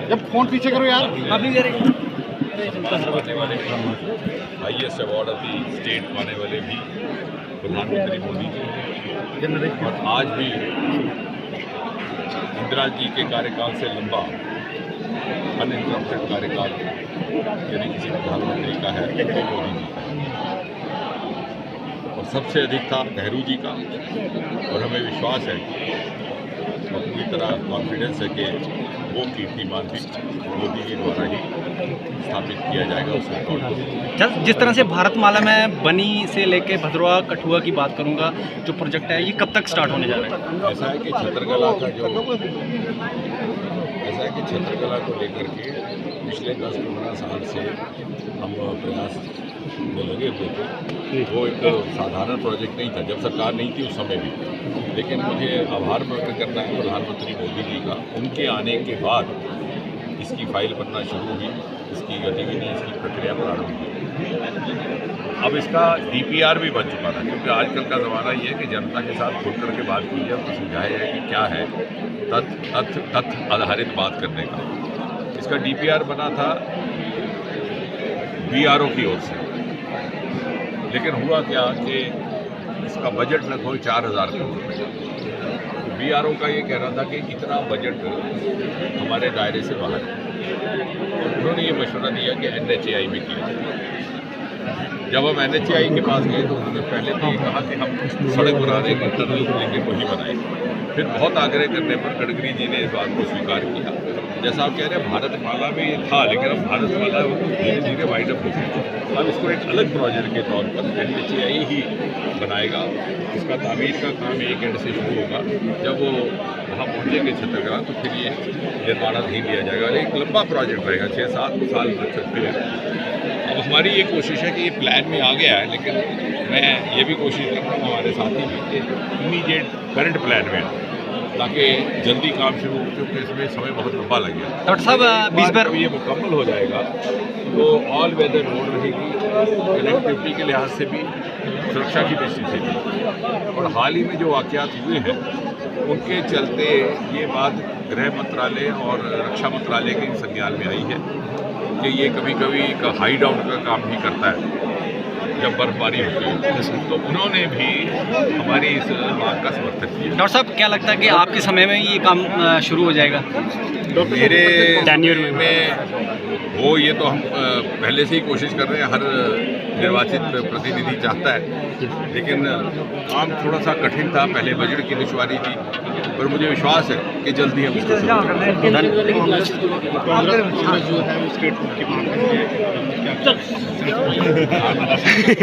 जब फोन पीछे करो यार। Highest award of the state पाने वाले भी प्रधानमंत्री मोदी जी, और आज भी इंदिरा जी के कार्यकाल से लंबा अनइंटरप्टेड कार्यकाल यदि किसी प्रधानमंत्री का है तो मोदी जी का है। और सबसे अधिक था नेहरू जी का, और हमें विश्वास है और पूरी तरह कॉन्फिडेंस है कि वो कीर्तिमान भी मोदी जी द्वारा ही स्थापित किया जाएगा उस रिकॉर्ड को। जिस तरह से भारतमाला में बनी से लेके भद्रवा कठुआ की बात करूंगा, जो प्रोजेक्ट है ये कब तक स्टार्ट होने जा रहा है? ऐसा है कि छत्रकला को लेकर के पिछले 10-15 साल से हम प्रयास में लगे हुए थे। वो एक साधारण प्रोजेक्ट नहीं था जब सरकार नहीं थी उस समय भी, लेकिन मुझे आभार प्रकट करना है प्रधानमंत्री मोदी जी का। उनके आने के बाद इसकी फाइल बनना शुरू हुई, इसकी गतिविधि, इसकी प्रक्रिया प्रारंभ हुई। अब इसका DPR भी बन चुका था, क्योंकि आजकल का ज़माना ये है कि जनता के साथ खुल करके बात की जाए, तो समझाया जाए कि क्या है तथ्य आधारित बात करने का। इसका DPR बना था BRO की ओर से, लेकिन हुआ क्या कि इसका बजट लगभग 4000 करोड़ रुपये। BRO का ये कहना था कि इतना बजट हमारे दायरे से बाहर है, और उन्होंने ये मशवरा दिया कि NHAI में किया। जब हम NHAI के पास गए तो उन्होंने पहले तो ये कहा कि हम सड़क बना रहे हैं टनल, लेकिन वही बनाएंगे। फिर बहुत आग्रह करने पर गडकरी जी ने इस बात को स्वीकार किया। जैसा आप कह रहे हैं भारतमाला में ये था, लेकिन अब भारतमाला धीरे धीरे वाइड अप हो गई। अब इसको एक अलग प्रोजेक्ट के तौर पर NHAI ही बनाएगा। इसका तामीर का काम एक एंड से शुरू होगा, जब वो वहाँ पहुँचेंगे छत्रकला तो फिर ये निर्माणाधीन लिया जाएगा। और एक लंबा प्रोजेक्ट रहेगा, 6-7 साल तक चलते हैं। अब हमारी ये कोशिश है कि ये प्लान में आ गया है, लेकिन मैं ये भी कोशिश कर रहा हूँ हमारे साथी भी कि इमीडिएट करंट प्लान में आए, ताकि जल्दी काम शुरू हो, क्योंकि इसमें समय बहुत लंबा लगेगा। डॉक्टर साहब, 20 बार ये मुकम्मल हो जाएगा तो ऑल वेदर रोड रहेगी, कनेक्टिविटी के लिहाज से भी, सुरक्षा की दृष्टि से भी। और हाल ही में जो वाक़यात हुए हैं उनके चलते ये बात गृह मंत्रालय और रक्षा मंत्रालय के संज्ञान में आई है कि ये कभी कभी एक हाइड आउट का काम भी करता है जब बर्फबारी होती है। तो उन्होंने भी हमारी इस मांग का समर्थन किया। डॉक्टर साहब, क्या लगता है कि आपके समय में ये काम शुरू हो जाएगा? मेरे जनवरी में वो ये तो हम पहले से ही कोशिश कर रहे हैं, हर निर्वाचित प्रतिनिधि चाहता है, लेकिन काम थोड़ा सा कठिन था, पहले बजट की दुश्वारी थी, पर मुझे विश्वास है कि जल्दी हम इसको शुरू करेंगे।